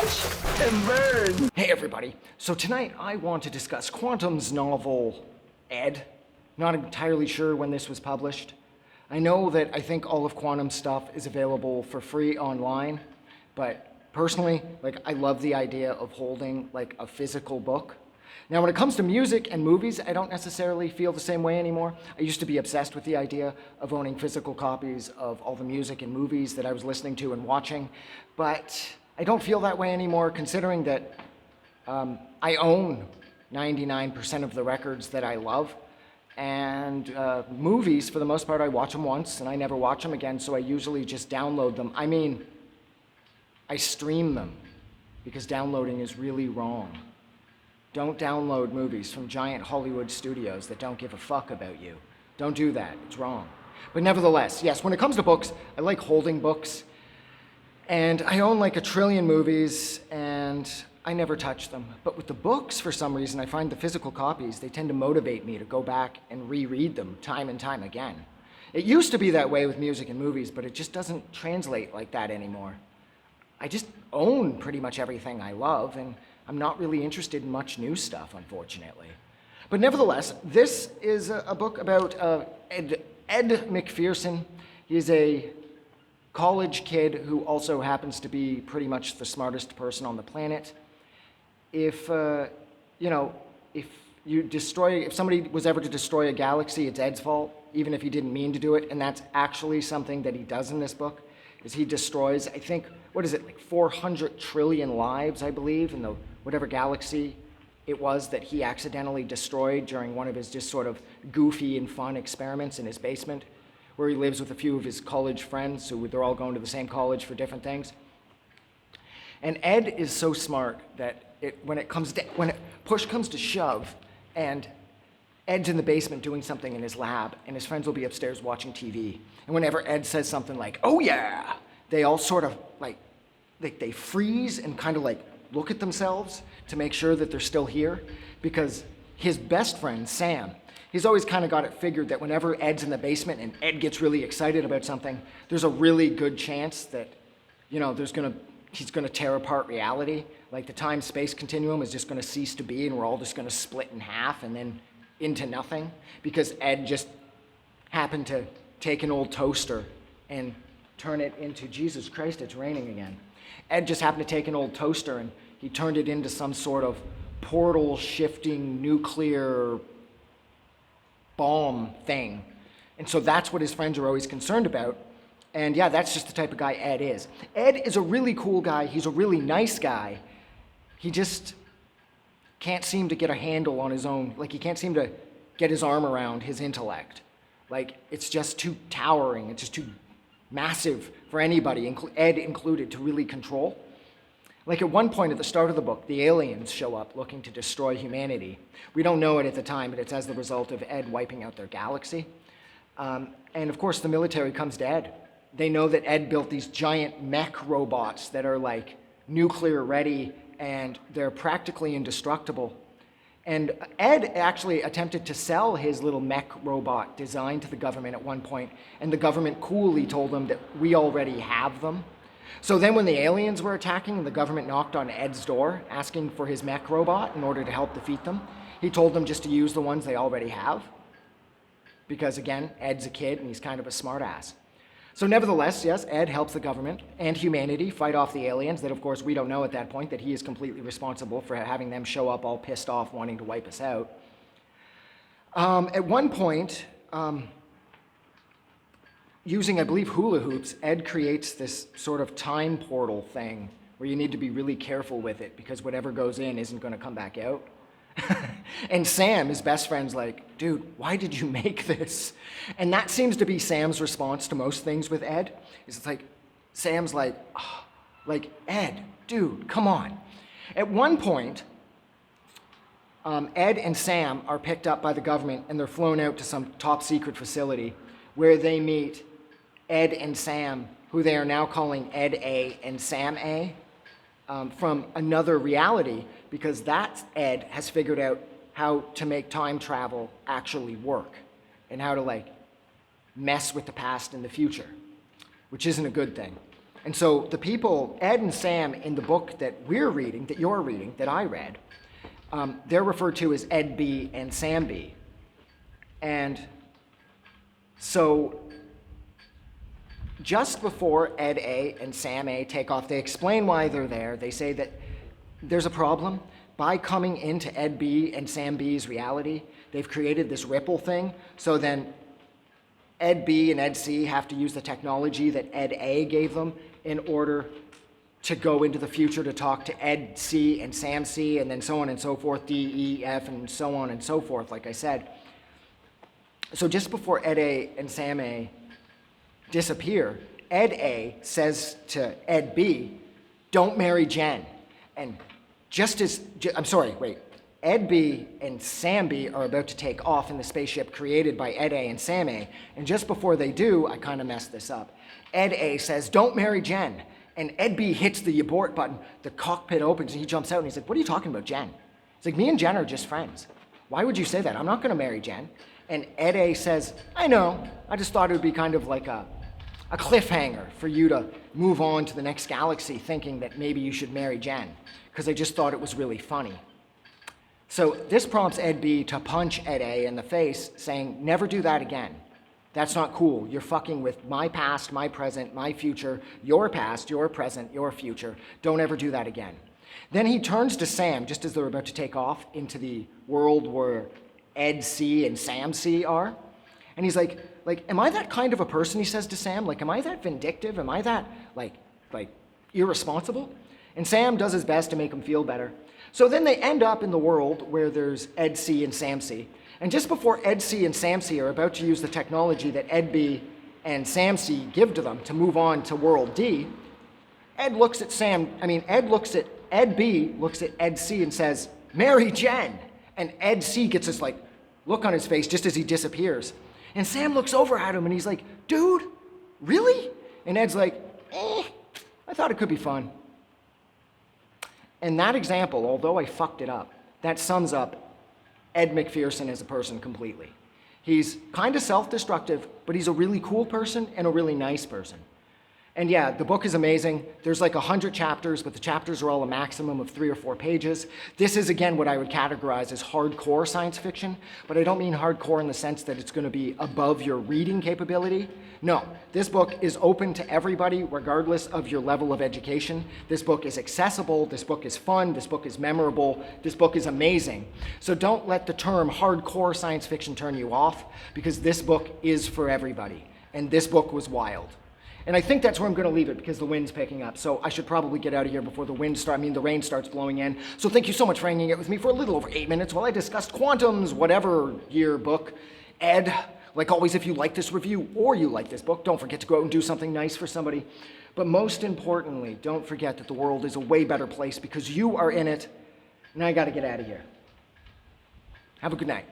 Watch and burn. Hey everybody, so tonight I want to discuss Quantum's novel, Ed. Not entirely sure when this was published. I know that I think all of Quantum's stuff is available for free online, but personally, I love the idea of holding a physical book. Now when it comes to music and movies, I don't necessarily feel the same way anymore. I used to be obsessed with the idea of owning physical copies of all the music and movies that I was listening to and watching, but I don't feel that way anymore considering that I own 99% of the records that I love, and movies, for the most part, I watch them once and I never watch them again, so I usually just download them. I mean, I stream them, because downloading is really wrong. Don't download movies from giant Hollywood studios that don't give a fuck about you. Don't do that, it's wrong. But nevertheless, yes, when it comes to books, I like holding books, and I own a trillion movies, and I never touch them. But with the books, for some reason, I find the physical copies, they tend to motivate me to go back and reread them time and time again. It used to be that way with music and movies, but it just doesn't translate like that anymore. I just own pretty much everything I love, and I'm not really interested in much new stuff, unfortunately. But nevertheless, this is a book about Ed McPherson. He's a college kid who also happens to be pretty much the smartest person on the planet. If somebody was ever to destroy a galaxy, it's Ed's fault, even if he didn't mean to do it. And that's actually something that he does in this book, is he destroys, I think, 400 trillion lives, I believe, in the whatever galaxy it was that he accidentally destroyed during one of his just sort of goofy and fun experiments in his basement, where he lives with a few of his college friends, so they're all going to the same college for different things. And Ed is so smart that when push comes to shove, and Ed's in the basement doing something in his lab, and his friends will be upstairs watching TV, and whenever Ed says something like, "Oh yeah," they all sort of they freeze and kind of look at themselves to make sure that they're still here, because his best friend, Sam, he's always kind of got it figured that whenever Ed's in the basement and Ed gets really excited about something, there's a really good chance that, he's gonna tear apart reality. The time-space continuum is just gonna cease to be, and we're all just gonna split in half and then into nothing, because Ed just happened to take an old toaster and turn it into, Jesus Christ, it's raining again. Ed just happened to take an old toaster and he turned it into some sort of portal-shifting nuclear bomb thing. And so that's what his friends are always concerned about. And yeah, that's just the type of guy Ed is. Ed is a really cool guy. He's a really nice guy. He just can't seem to get a handle on his own. He can't seem to get his arm around his intellect. It's just too towering. It's just too massive for anybody, Ed included, to really control. At one point at the start of the book, the aliens show up looking to destroy humanity. We don't know it at the time, but it's as the result of Ed wiping out their galaxy. And of course, the military comes to Ed. They know that Ed built these giant mech robots that are nuclear ready, and they're practically indestructible. And Ed actually attempted to sell his little mech robot design to the government at one point, and the government coolly told him that we already have them. So then when the aliens were attacking, the government knocked on Ed's door asking for his mech robot in order to help defeat them. He told them just to use the ones they already have, because again, Ed's a kid and he's kind of a smartass. So nevertheless, yes, Ed helps the government and humanity fight off the aliens that, of course, we don't know at that point that he is completely responsible for having them show up all pissed off wanting to wipe us out. At one point, using, I believe, hula hoops, Ed creates this sort of time portal thing where you need to be really careful with it because whatever goes in isn't going to come back out. And Sam, his best friend's like, "Dude, why did you make this?" And that seems to be Sam's response to most things with Ed. Sam's like, "Ed, dude, come on." At one point, Ed and Sam are picked up by the government and they're flown out to some top secret facility where they meet Ed and Sam, who they are now calling Ed A and Sam A, from another reality, because that Ed has figured out how to make time travel actually work and how to mess with the past and the future, which isn't a good thing. And so the people, Ed and Sam, in the book that we're reading, that you're reading, that I read, they're referred to as Ed B and Sam B. And so just before Ed A and Sam A take off, they explain why they're there. They say that there's a problem. By coming into Ed B and Sam B's reality, they've created this ripple thing. So then Ed B and Ed C have to use the technology that Ed A gave them in order to go into the future to talk to Ed C and Sam C, and then so on and so forth, D, E, F, and so on and so forth, like I said. So just before Ed A and Sam A disappear, Ed A says to Ed B, don't marry Jen. And Ed B and Sam B are about to take off in the spaceship created by Ed A and Sam A. And just before they do, I kind of messed this up. Ed A says, don't marry Jen. And Ed B hits the abort button. The cockpit opens and he jumps out and he's like, what are you talking about, Jen? He's like, me and Jen are just friends. Why would you say that? I'm not going to marry Jen. And Ed A says, I know. I just thought it would be kind of like a cliffhanger for you to move on to the next galaxy thinking that maybe you should marry Jen, because I just thought it was really funny. So this prompts Ed B to punch Ed A in the face, saying, never do that again. That's not cool. You're fucking with my past, my present, my future, your past, your present, your future. Don't ever do that again. Then he turns to Sam, just as they're about to take off into the world where Ed C and Sam C are. And he's like, am I that kind of a person, he says to Sam? Like, am I that vindictive? Am I that, like irresponsible? And Sam does his best to make him feel better. So then they end up in the world where there's Ed C and Sam C. And just before Ed C and Sam C are about to use the technology that Ed B and Sam C give to them to move on to world D, Ed B looks at Ed C and says, marry Jen. And Ed C gets this like look on his face just as he disappears. And Sam looks over at him and he's like, dude, really? And Ed's like, I thought it could be fun. And that example, although I fucked it up, that sums up Ed McPherson as a person completely. He's kind of self-destructive, but he's a really cool person and a really nice person. And yeah, the book is amazing. There's like 100 chapters, but the chapters are all a maximum of 3 or 4 pages. This is, again, what I would categorize as hardcore science fiction, but I don't mean hardcore in the sense that it's going to be above your reading capability. No, this book is open to everybody, regardless of your level of education. This book is accessible, this book is fun, this book is memorable, this book is amazing. So don't let the term hardcore science fiction turn you off, because this book is for everybody, and this book was wild. And I think that's where I'm going to leave it because the wind's picking up. So I should probably get out of here before the rain starts blowing in. So thank you so much for hanging out with me for a little over 8 minutes while I discussed Quantum's whatever year book. Ed, like always, if you like this review or you like this book, don't forget to go out and do something nice for somebody. But most importantly, don't forget that the world is a way better place because you are in it. And I got to get out of here. Have a good night.